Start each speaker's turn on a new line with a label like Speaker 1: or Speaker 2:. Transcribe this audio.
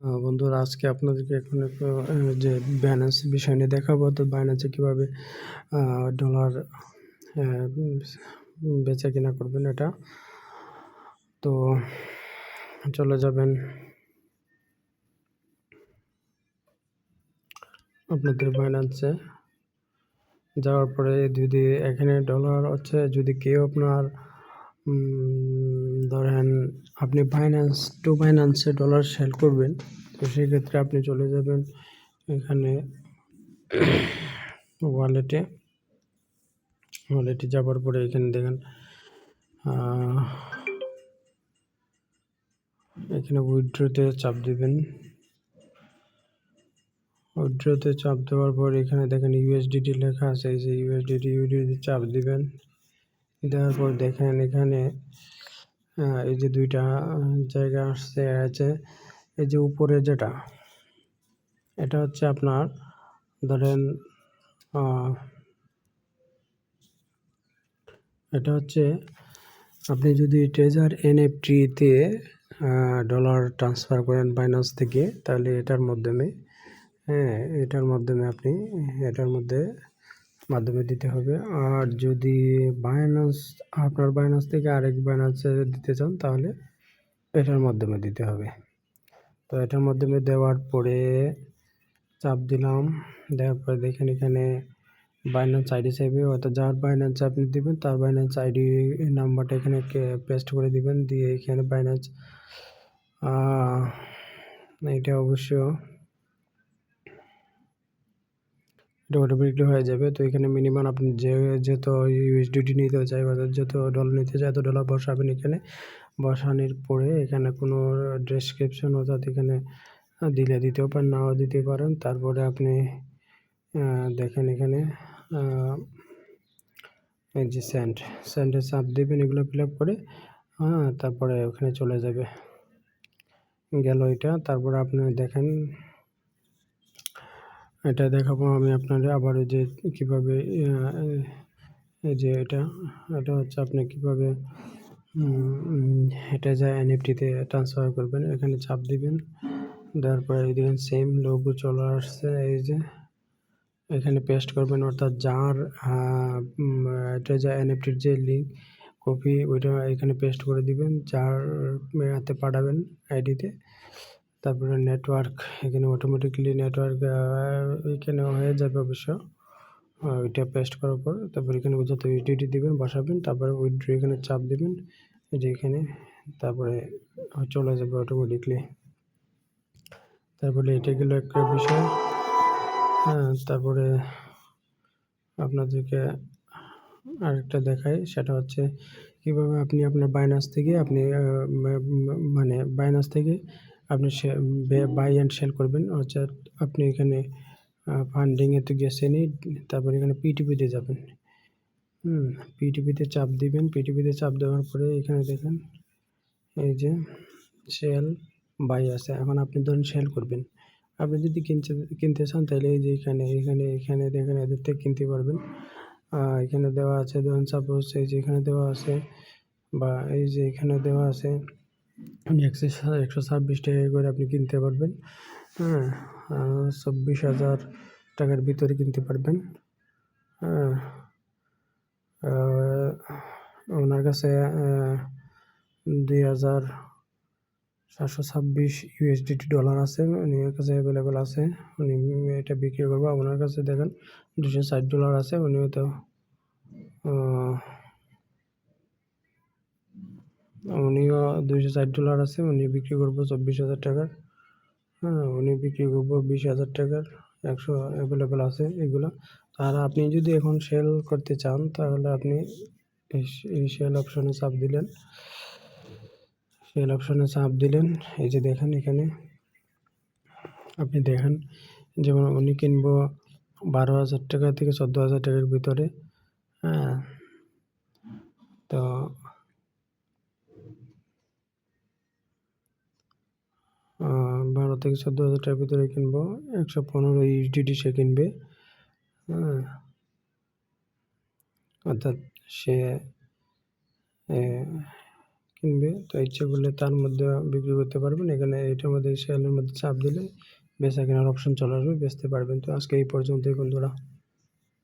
Speaker 1: বন্ধুরা, আজকে আপনাদেরকে এখন একটু যে Binance বিষয় নিয়ে দেখাবো। তো Binance এ কিভাবে ডলার বেচা কিনা করবেন এটা। তো চলে যাবেন আপনাদের Binance এ। যাওয়ার পরে যদি এখানে ডলার হচ্ছে, যদি কেউ আপনার ধরেন আপনি Binance to Binance এ ডলার সেল করবেন, তো সেক্ষেত্রে আপনি চলে যাবেন এখানে ওয়ালেটে যাওয়ার পরে এখানে দেখেন এখানে উইথড্রতে চাপ দিবেন। উইথড্রতে চাপ দেওয়ার পর এখানে দেখেন ইউএসডিটি লেখা আছে, এই যে ইউএসডিটি চাপ দিবেন। দেওয়ার পর দেখেন এখানে এই যে দুইটা জায়গা আছে। এই যে উপরে যেটা, এটা হচ্ছে আপনার ধরেন এটা হচ্ছে আপনি যদি ট্রেজার এনএফটি-তে ডলার ট্রান্সফার করেন Binance থেকে, তাহলে এটার মাধ্যমে আপনি এটার মাধ্যমে দিতে হবে। আর যদি আপনার Binance থেকে আরেক Binance-এ দিতে চান, তাহলে এটার মাধ্যমে দিতে হবে। তো এটার মাধ্যমে দেওয়ার পরে চাপ দিলাম। দেওয়ার পরে দেখেন এখানে Binance আইডি চাইবে, অর্থাৎ যার Binance আপনি দিবেন তার Binance আইডি নাম্বারটা এখানে পেস্ট করে দিবেন। দিয়ে এখানে Binance এটা অবশ্য এটা অটোমেটিকলি হয়ে যাবে। তো এখানে মিনিমাম আপনি যত ইউএসডিটি নিতে চাই, অর্থাৎ যত ডলার নিতে চাই এত ডলার বসাবেন। এখানে বসানোর পরে এখানে কোনো ডেসক্রিপশন অর্থাৎ এখানে দিলে দিতেও পারেন, নাও দিতে পারেন। তারপরে আপনি দেখেন এখানে এই যে সেন্ডে চাপ দেবেন, এগুলো ফিল আপ করে তারপরে ওখানে চলে যাবে, গেল এটা। তারপরে আপনি দেখেন এটা দেখাবো আমি আপনাদের আবার, যে কিভাবে এই যে এটা হচ্ছে আপনি কিভাবে এটা যায় এনএফটিতে ট্রান্সফার করবেন। এখানে চাপ দিবেন, দেওয়ার পরে দেখেন সেম লোগো চলে আসছে। এই যে এখানে পেস্ট করবেন, অর্থাৎ যার এটা যায় এনএফটির যে লিঙ্ক কপি, ওইটা এখানে পেস্ট করে দিবেন, যার হাতে পাঠাবেন আইডিতে। তারপরে নেটওয়ার্ক, এখানে অটোমেটিকলি নেটওয়ার্ক এখানে হয়ে যাবে অবশ্য। ওইটা পেস্ট করার পর তারপর এখানে যত ইউডিটি দিবেন বসাবেন, তারপরে উইথড্র এখানে চাপ দিবেন, এই যে এখানে, তারপরে চলে যাবে অটোমেটিকলি। তারপরে এটা গেল একটা বিষয়। তারপরে আপনাদেরকে আরেকটা দেখাই, সেটা হচ্ছে কিভাবে আপনি আপনার Binance থেকে আপনি মানে Binance থেকে আপনি বাই অ্যান্ড সেল করবেন। অর্থাৎ আপনি এখানে ফান্ডিংয়ে তো গেছেনই, তারপরে এখানে পিটিপিতে যাবেন। পিটিপিতে চাপ দিবেন। পিটিপিতে চাপ দেওয়ার পরে এখানে দেখেন এই যে সেল বাই আছে। এখন আপনি ধরুন সেল করবেন, আপনি যদি কিনতে চান তাহলে এই যে এখানে দেখেন এদের থেকে কিনতে পারবেন। এখানে দেওয়া আছে, ধরুন সাপোজ এই যে এখানে দেওয়া আছে, বা এই যে এখানে দেওয়া আছে 126 টাকা করে আপনি কিনতে পারবেন। 24,000 টাকার ভিতরে কিনতে পারবেন। ওনার কাছে 2,726 ইউএসডিটি ডলার আছে, উনির কাছে অ্যাভেলেবেল আছে। উনি এটা বিক্রি করবো। ওনার কাছে দেখেন $260 আছে, উনিও তো উনিও $260 আছে, উনি বিক্রি করবো 24,000 টাকার। উনি বিক্রি করবো 20,000 টাকার। 100 অ্যাভেলেবেল আছে এগুলো। আর আপনি যদি এখন সেল করতে চান, তাহলে আপনি এই সেল অপশনে চাপ দিলেন। এই যে দেখেন এখানে আপনি দেখেন, যেমন উনি কিনবো 12,000 টাকা থেকে 14,000 টাকার ভিতরে। তো 12 থেকে 14,000 টাকার ভিতরে কিনবো। 115 ইউএসডিটি সে কিনবে। অর্থাৎ সে কিনবে, তো ইচ্ছে করলে তার মধ্যে বিক্রি করতে পারবেন। এখানে এটার মধ্যে সেলের মধ্যে চাপ দিলে বেচা কেনার অপশন চলে আসবে, বেচতে পারবেন। তো আজকে এই পর্যন্তই বন্ধুরা।